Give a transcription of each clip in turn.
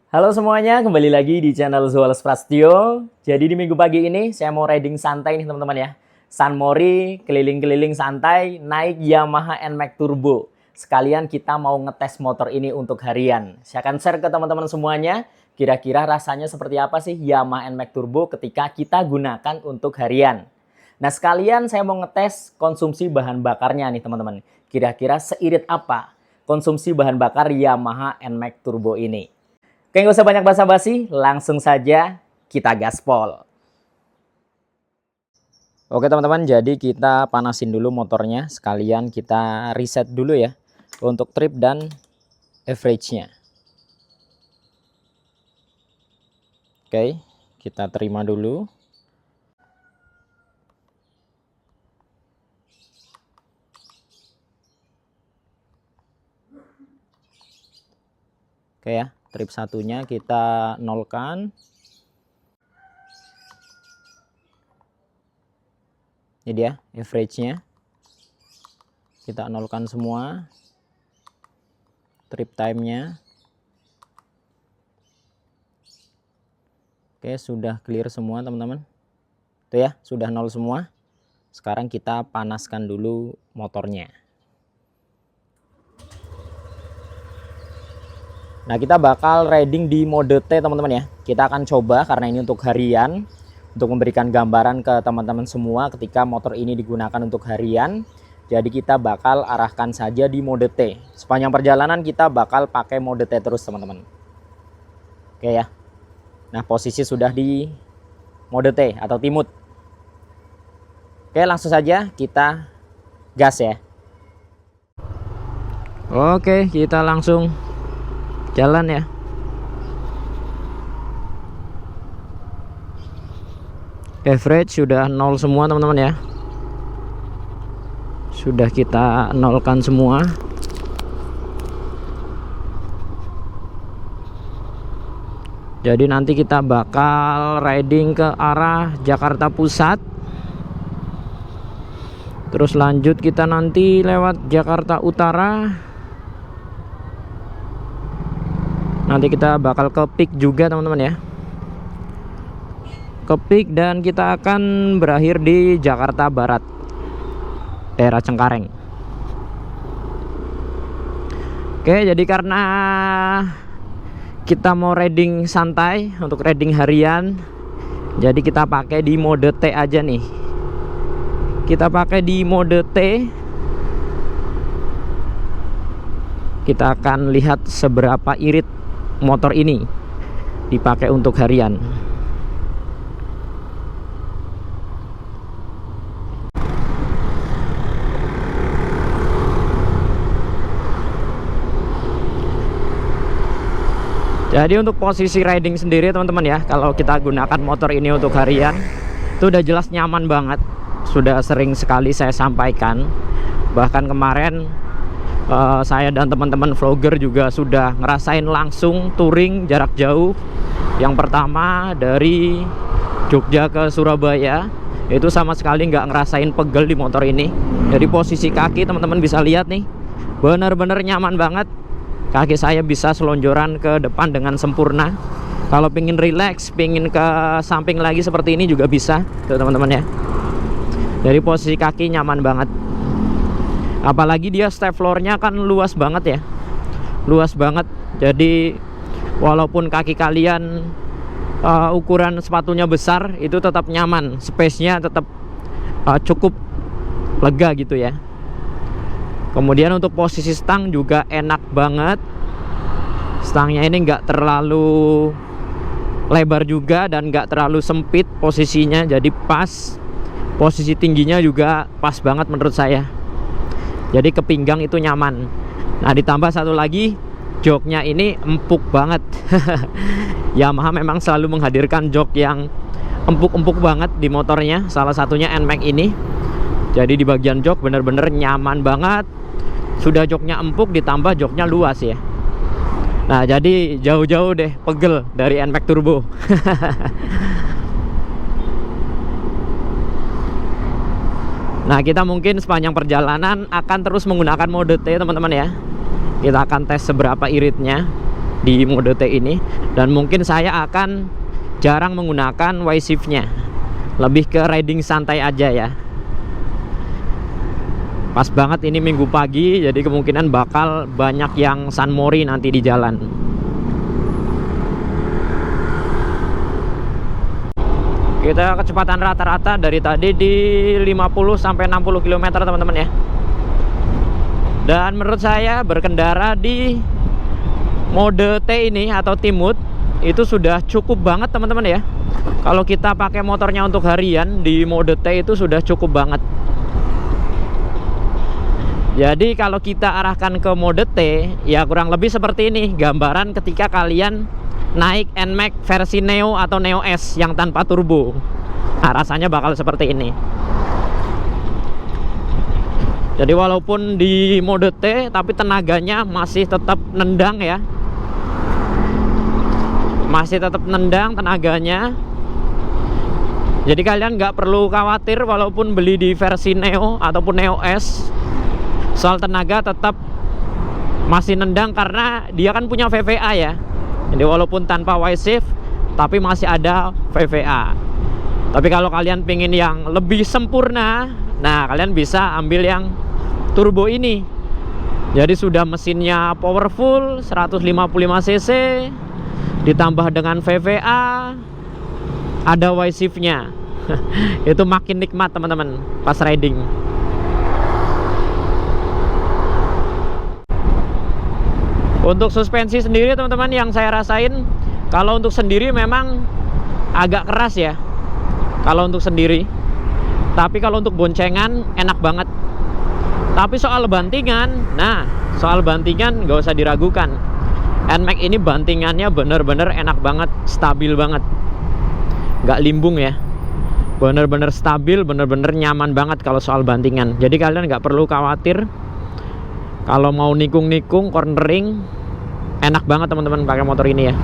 Halo semuanya, kembali lagi di channel Zuales Prastio. Jadi di minggu pagi ini saya mau riding santai nih teman-teman ya. San Mori, keliling-keliling santai, naik Yamaha NMAX Turbo. Sekalian kita mau ngetes motor ini untuk harian. Saya akan share ke teman-teman semuanya, kira-kira rasanya seperti apa sih Yamaha NMAX Turbo ketika kita gunakan untuk harian. Nah sekalian saya mau ngetes konsumsi bahan bakarnya nih teman-teman. Kira-kira seirit apa konsumsi bahan bakar Yamaha NMAX Turbo ini. Oke, nggak usah banyak basa-basi, langsung saja kita gaspol. Oke teman-teman, jadi kita panasin dulu motornya, sekalian kita reset dulu ya untuk trip dan average-nya. Oke, kita terima dulu. Oke ya, trip satunya kita nolkan. Ini dia average-nya. Kita nolkan semua. Trip time-nya. Oke, sudah clear semua teman-teman. Tuh ya, sudah nol semua. Sekarang kita panaskan dulu motornya. Nah, kita bakal riding di mode T teman-teman ya. Kita akan coba karena ini untuk harian, untuk memberikan gambaran ke teman-teman semua ketika motor ini digunakan untuk harian. Jadi kita bakal arahkan saja di mode T. Sepanjang perjalanan kita bakal pakai mode T terus teman-teman. Oke ya. Nah, posisi sudah di mode T atau timut. Oke, langsung saja kita gas ya. Oke, kita langsung jalan ya. Average sudah nol semua teman-teman ya. Sudah kita nolkan semua. Jadi nanti kita bakal riding ke arah Jakarta Pusat. Terus lanjut kita nanti lewat Jakarta Utara. Nanti kita bakal ke Peak juga teman-teman ya. Ke Peak dan kita akan berakhir di Jakarta Barat, daerah Cengkareng. Oke, jadi karena kita mau riding santai untuk riding harian, jadi kita pakai di mode T aja nih. Kita pakai di mode T. Kita akan lihat seberapa irit motor ini dipakai untuk harian. Jadi untuk posisi riding sendiri teman-teman ya, kalau kita gunakan motor ini untuk harian itu udah jelas nyaman banget. Sudah sering sekali saya sampaikan, bahkan kemarin saya dan teman-teman vlogger juga sudah ngerasain langsung touring jarak jauh. Yang pertama dari Jogja ke Surabaya, itu sama sekali nggak ngerasain pegel di motor ini. Jadi posisi kaki teman-teman bisa lihat nih, bener-bener nyaman banget. Kaki saya bisa selonjoran ke depan dengan sempurna. Kalau pingin relax, pingin ke samping lagi seperti ini juga bisa tuh teman-teman ya. Jadi posisi kaki nyaman banget. Apalagi dia step floornya kan luas banget ya, luas banget. Jadi walaupun kaki kalian ukuran sepatunya besar, itu tetap nyaman, space-nya tetap cukup lega gitu ya. Kemudian untuk posisi stang juga enak banget. Stangnya ini nggak terlalu lebar juga dan nggak terlalu sempit posisinya, jadi pas. Posisi tingginya juga pas banget menurut saya. Jadi ke pinggang itu nyaman. Nah, ditambah satu lagi, joknya ini empuk banget. Yamaha memang selalu menghadirkan jok yang empuk-empuk banget di motornya. Salah satunya NMAX ini. Jadi di bagian jok bener-bener nyaman banget. Sudah joknya empuk ditambah joknya luas ya. Nah, jadi jauh-jauh deh pegel dari NMAX Turbo. Nah, kita mungkin sepanjang perjalanan akan terus menggunakan mode T teman-teman ya. Kita akan tes seberapa iritnya. di mode T ini. Dan mungkin saya akan jarang menggunakan Y shift-nya, lebih ke riding santai aja ya. Pas banget ini minggu pagi, jadi kemungkinan bakal banyak yang San Mori nanti di jalan. Kita kecepatan rata-rata dari tadi di 50 sampai 60 km teman-teman ya. Dan menurut saya berkendara di mode T ini atau T-Mode itu sudah cukup banget teman-teman ya. Kalau kita pakai motornya untuk harian di mode T itu sudah cukup banget. Jadi kalau kita arahkan ke mode T, ya kurang lebih seperti ini gambaran ketika kalian naik NMAX versi Neo atau Neo S yang tanpa turbo. Nah, rasanya bakal seperti ini. Jadi walaupun di mode T, tapi tenaganya masih tetap nendang ya. Masih tetap nendang tenaganya. Jadi kalian nggak perlu khawatir walaupun beli di versi Neo ataupun Neo S, soal tenaga tetap masih nendang karena dia kan punya VVA ya. Jadi walaupun tanpa Y shift tapi masih ada VVA. Tapi kalau kalian pengen yang lebih sempurna, nah kalian bisa ambil yang turbo ini. Jadi sudah mesinnya powerful 155 cc ditambah dengan VVA, ada Y shift-nya. Itu makin nikmat teman-teman pas riding. Untuk suspensi sendiri teman-teman yang saya rasain, kalau untuk sendiri memang agak keras ya kalau untuk sendiri. Tapi kalau untuk boncengan enak banget. Tapi soal bantingan, nah soal bantingan nggak usah diragukan. NMAX ini bantingannya bener-bener enak banget, stabil banget, nggak limbung ya. Bener-bener stabil, bener-bener nyaman banget kalau soal bantingan. Jadi kalian nggak perlu khawatir kalau mau nikung-nikung, cornering, enak banget teman-teman pakai motor ini ya.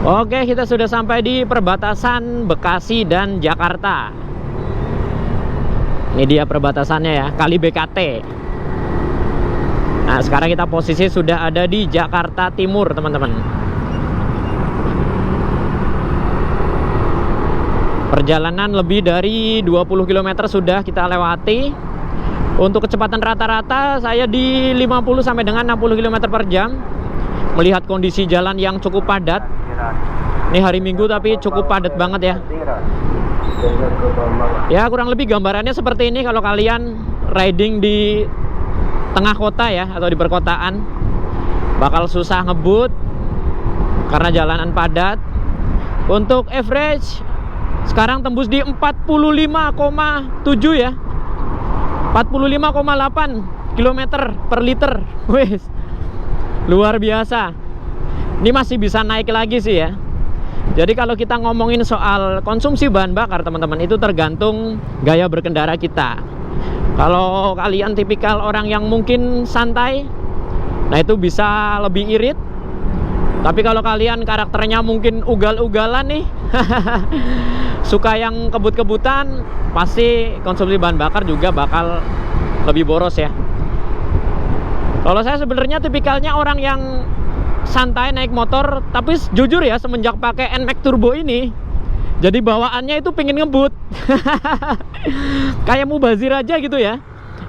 Oke, kita sudah sampai di perbatasan Bekasi dan Jakarta. Ini dia perbatasannya ya, Kali BKT. Nah, sekarang kita posisi sudah ada di Jakarta Timur, teman-teman. Perjalanan lebih dari 20 km sudah kita lewati. Untuk kecepatan rata-rata saya di 50 sampai dengan 60 km per jam. Melihat kondisi jalan yang cukup padat. Ini hari Minggu tapi cukup padat banget ya. Ya kurang lebih gambarannya seperti ini kalau kalian riding di tengah kota ya, atau di perkotaan. Bakal susah ngebut karena jalanan padat. Untuk average sekarang tembus di 45,7 ya, 45,8 km per liter. Wes, luar biasa. Ini masih bisa naik lagi sih ya. Jadi kalau kita ngomongin soal konsumsi bahan bakar teman-teman, itu tergantung gaya berkendara kita. Kalau kalian tipikal orang yang mungkin santai, nah itu bisa lebih irit. Tapi kalau kalian karakternya mungkin ugal-ugalan nih, suka yang kebut-kebutan, pasti konsumsi bahan bakar juga bakal lebih boros ya. Kalau saya sebenarnya tipikalnya orang yang santai naik motor, tapi jujur ya semenjak pakai NMAX turbo ini, jadi bawaannya itu pengen ngebut. Kayak mubazir aja gitu ya.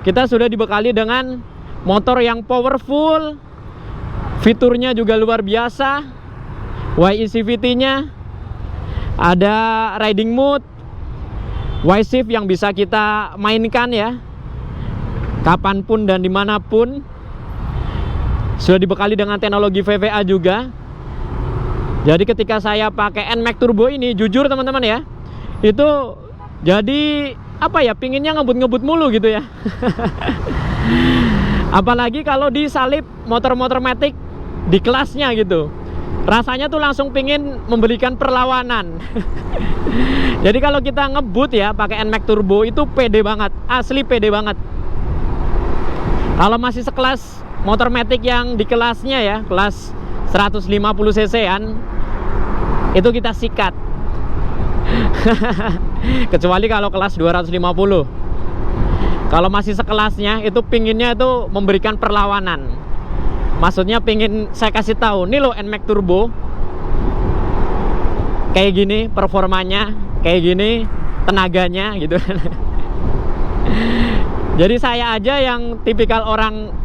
Kita sudah dibekali dengan motor yang powerful, fiturnya juga luar biasa, YECVT-nya, ada riding mode, Y shift yang bisa kita mainkan ya, kapanpun dan dimanapun. Sudah dibekali dengan teknologi VVA juga. Jadi ketika saya pakai NMAX turbo ini, jujur teman-teman ya, itu jadi apa ya, pinginnya ngebut-ngebut mulu gitu ya. Apalagi kalau disalip motor-motor matic di kelasnya gitu. Rasanya tuh langsung pingin memberikan perlawanan. Jadi kalau kita ngebut ya pakai NMAX Turbo itu pede banget, asli pede banget. Kalau masih sekelas motor matic yang di kelasnya ya, kelas 150 cc-an, itu kita sikat. Kecuali kalau kelas 250. Kalau masih sekelasnya itu pinginnya itu memberikan perlawanan. Maksudnya pingin saya kasih tahu, nih lo NMAX Turbo kayak gini performanya, kayak gini tenaganya gitu. Jadi saya aja yang tipikal orang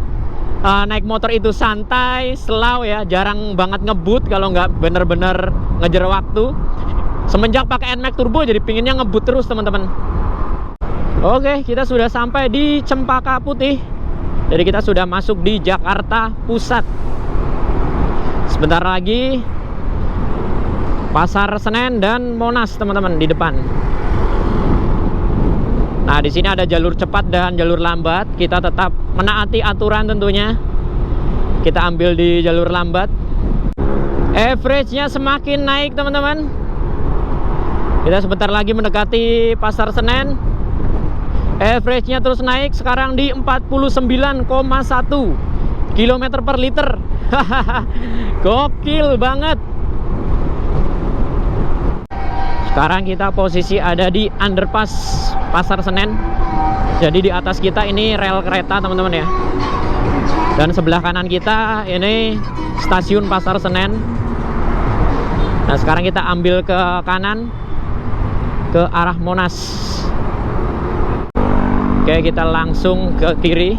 naik motor itu santai, slow ya, jarang banget ngebut kalau nggak bener-bener ngejar waktu. Semenjak pakai NMAX Turbo jadi pinginnya ngebut terus teman-teman. Oke, kita sudah sampai di Cempaka Putih. Jadi kita sudah masuk di Jakarta Pusat. Sebentar lagi Pasar Senen dan Monas teman-teman di depan. Nah, di sini ada jalur cepat dan jalur lambat. Kita tetap menaati aturan tentunya. Kita ambil di jalur lambat. Average-nya semakin naik teman-teman. Kita sebentar lagi mendekati Pasar Senen. Average-nya terus naik, sekarang di 49,1 km per liter. Gokil banget. Sekarang kita posisi ada di underpass Pasar Senen. Jadi di atas kita ini rel kereta teman-teman ya. Dan sebelah kanan kita ini stasiun Pasar Senen. Nah sekarang kita ambil ke kanan, ke arah Monas. Oke, kita langsung ke kiri.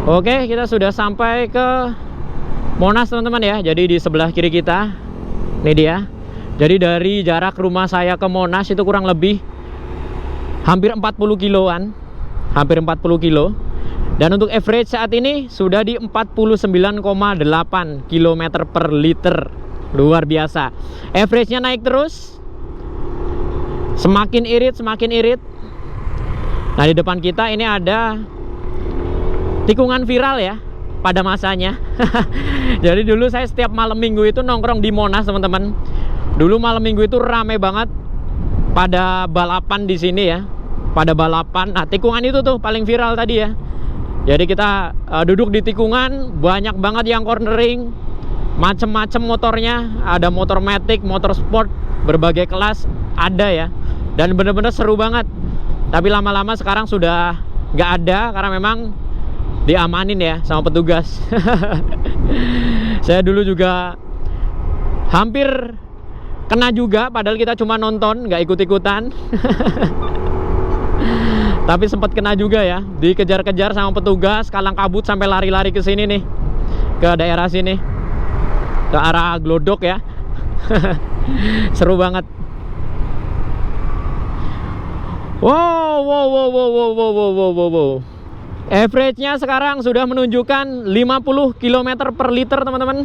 Oke, kita sudah sampai ke Monas teman-teman ya. Jadi di sebelah kiri kita, ini dia. Jadi dari jarak rumah saya ke Monas itu kurang lebih hampir 40 kiloan. Hampir 40 kilo. Dan untuk average saat ini sudah di 49,8 km per liter. Luar biasa. Average-nya naik terus. Semakin irit, semakin irit. Nah di depan kita ini ada tikungan viral ya pada masanya. Jadi dulu saya setiap malam minggu itu nongkrong di Monas teman-teman. Dulu malam minggu itu rame banget pada balapan di sini ya. Pada balapan. Nah tikungan itu tuh paling viral tadi ya. Jadi kita duduk di tikungan, banyak banget yang cornering, macem-macem motornya, ada motor matic, motor sport, berbagai kelas ada ya, dan bener-bener seru banget. Tapi lama-lama sekarang sudah nggak ada karena memang diamanin ya sama petugas. Saya dulu juga hampir kena juga, padahal kita cuma nonton, nggak ikut-ikutan. Tapi sempat kena juga ya, dikejar-kejar sama petugas, kalang kabut sampai lari-lari ke sini nih, ke daerah sini, ke arah Glodok ya. Seru banget. Wow. Average-nya sekarang sudah menunjukkan 50 km per liter teman-teman.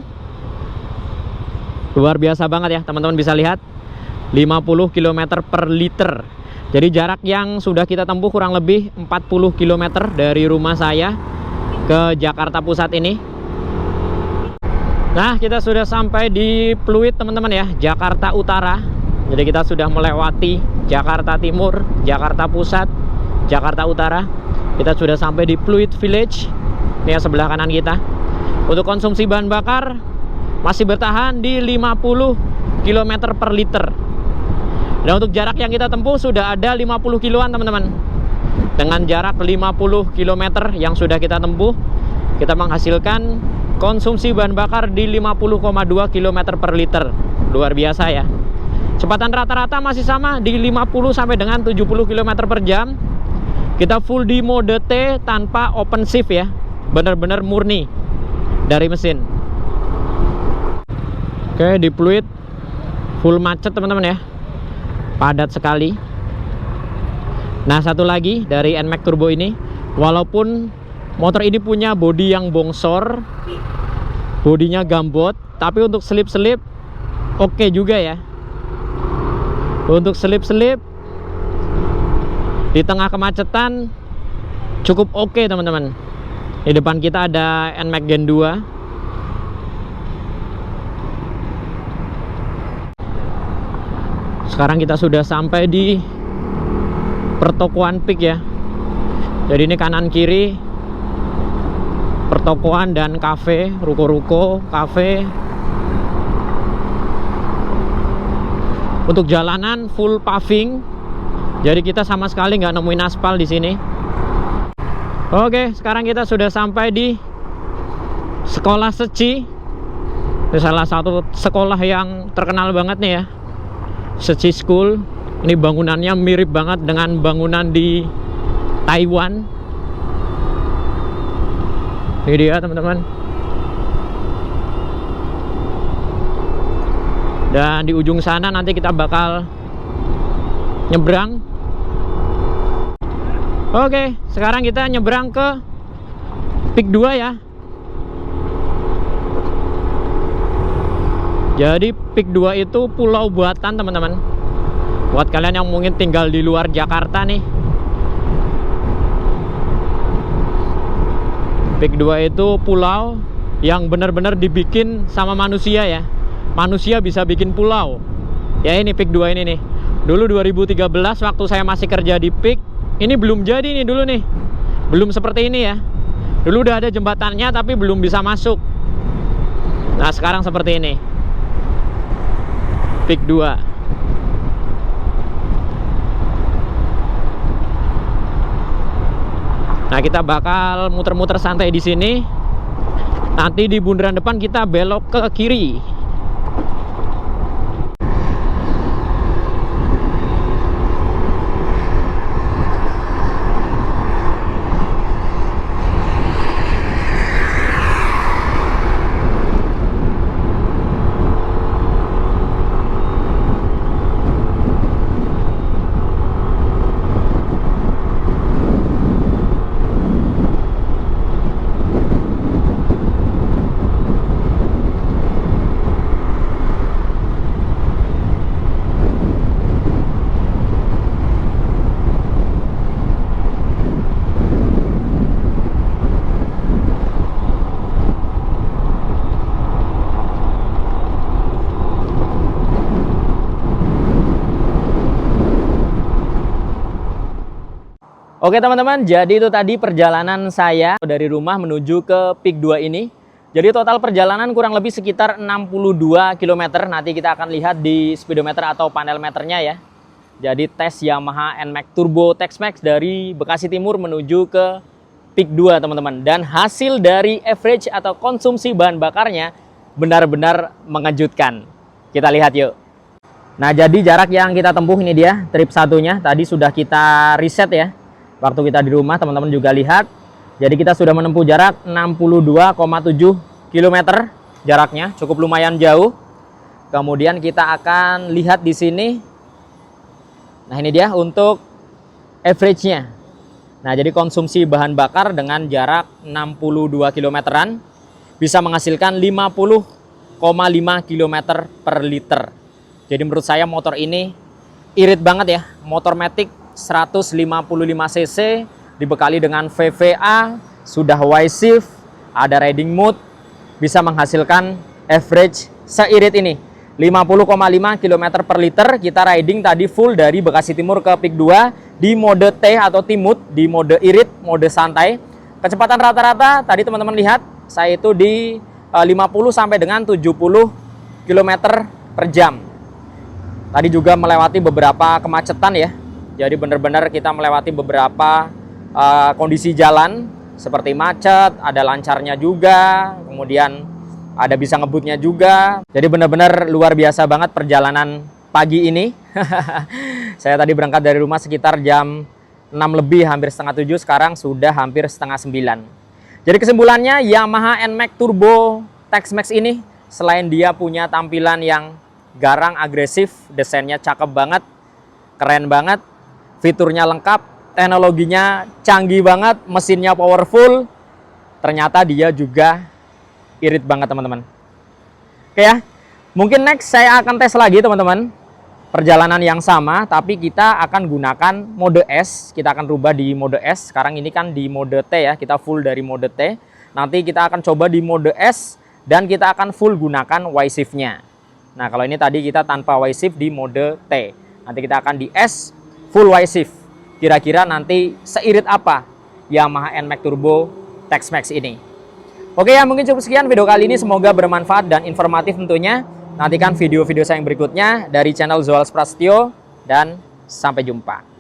Luar biasa banget ya teman-teman, bisa lihat 50 km per liter. Jadi jarak yang sudah kita tempuh kurang lebih 40 km dari rumah saya ke Jakarta Pusat ini. Nah kita sudah sampai di Pluit teman-teman ya, Jakarta Utara. Jadi kita sudah melewati Jakarta Timur, Jakarta Pusat, Jakarta Utara. Kita sudah sampai di Pluit Village. Ini ya sebelah kanan kita. Untuk konsumsi bahan bakar masih bertahan di 50 km per liter. Dan untuk jarak yang kita tempuh sudah ada 50 kiloan teman-teman. Dengan jarak 50 km yang sudah kita tempuh, kita menghasilkan konsumsi bahan bakar di 50,2 km per liter. Luar biasa ya. Kecepatan rata-rata masih sama di 50 sampai dengan 70 km per jam. Kita full di mode T tanpa open shift ya. Benar-benar murni dari mesin. Oke, di Pluit full macet teman-teman ya. Padat sekali. Nah satu lagi dari NMAX Turbo ini, walaupun motor ini punya bodi yang bongsor, bodinya gambot, tapi untuk selip-selip oke juga ya. Untuk selip-selip Di tengah kemacetan cukup oke teman-teman. Di depan kita ada NMAX Gen 2. Sekarang kita sudah sampai di pertokoan Peak ya. Jadi ini kanan kiri pertokoan dan kafe, ruko-ruko, kafe. Untuk jalanan full paving. Jadi kita sama sekali nggak nemuin aspal di sini. Oke, sekarang kita sudah sampai di Sekolah Seci. Ini salah satu sekolah yang terkenal banget nih ya, Seci School. Ini bangunannya mirip banget dengan bangunan di Taiwan. Ini dia teman-teman. Dan di ujung sana nanti kita bakal nyebrang. Oke, sekarang kita nyebrang ke Peak 2 ya. Jadi Peak 2 itu pulau buatan teman-teman. Buat kalian yang mungkin tinggal di luar Jakarta nih, Peak 2 itu pulau yang benar-benar dibikin sama manusia ya. Manusia bisa bikin pulau. Ya ini Peak 2 ini nih. Dulu 2013 waktu saya masih kerja di Peak, ini belum jadi nih dulu nih. Belum seperti ini ya. Dulu udah ada jembatannya tapi belum bisa masuk. Nah, sekarang seperti ini. Peak 2. Nah, kita bakal muter-muter santai di sini. Nanti di bundaran depan kita belok ke kiri. Oke teman-teman, jadi itu tadi perjalanan saya dari rumah menuju ke Peak 2 ini. Jadi total perjalanan kurang lebih sekitar 62 km. Nanti kita akan lihat di speedometer atau panel meternya ya. Jadi tes Yamaha NMAX Turbo Tex-Mex dari Bekasi Timur menuju ke Peak 2 teman-teman. Dan hasil dari average atau konsumsi bahan bakarnya benar-benar mengejutkan. Kita lihat yuk. Nah, jadi jarak yang kita tempuh ini dia, trip satunya. Tadi sudah kita reset ya. Waktu kita di rumah, teman-teman juga lihat. Jadi kita sudah menempuh jarak 62,7 km jaraknya, cukup lumayan jauh. Kemudian kita akan lihat di sini. Nah, ini dia untuk average-nya. Nah, jadi konsumsi bahan bakar dengan jarak 62 km-an bisa menghasilkan 50,5 km per liter. Jadi menurut saya motor ini irit banget ya. Motor matic 155 cc, dibekali dengan VVA, sudah Y-Shift, ada riding mode, bisa menghasilkan average seirit ini 50,5 km per liter. Kita riding tadi full dari Bekasi Timur ke Peak 2 di mode T atau T-Mode, di mode irit, mode santai. Kecepatan rata-rata tadi teman-teman lihat saya itu di 50 sampai dengan 70 km per jam. Tadi juga melewati beberapa kemacetan ya. Jadi benar-benar kita melewati beberapa kondisi jalan seperti macet, ada lancarnya juga, kemudian ada bisa ngebutnya juga. Jadi benar-benar luar biasa banget perjalanan pagi ini. Saya tadi berangkat dari rumah sekitar jam 6 lebih, hampir setengah 7, sekarang sudah hampir setengah 9. Jadi kesimpulannya, Yamaha NMAX Turbo Tex-Mex ini selain dia punya tampilan yang garang, agresif, desainnya cakep banget, keren banget, fiturnya lengkap, teknologinya canggih banget, mesinnya powerful, ternyata dia juga irit banget teman-teman. Oke ya, mungkin next saya akan tes lagi teman-teman. perjalanan yang sama, tapi kita akan gunakan mode S. Kita akan rubah di mode S. Sekarang ini kan di mode T ya, kita full dari mode T. Nanti kita akan coba di mode S dan kita akan full gunakan Y-Shift-nya. Nah, kalau ini tadi kita tanpa Y-Shift di mode T. Nanti kita akan di S full Y-Shift. Kira-kira nanti seirit apa Yamaha NMAX Turbo Tex-Mex ini. Oke ya, mungkin cukup sekian video kali ini. Semoga bermanfaat dan informatif tentunya. Nantikan video-video saya yang berikutnya dari channel Zoals Prasetyo dan sampai jumpa.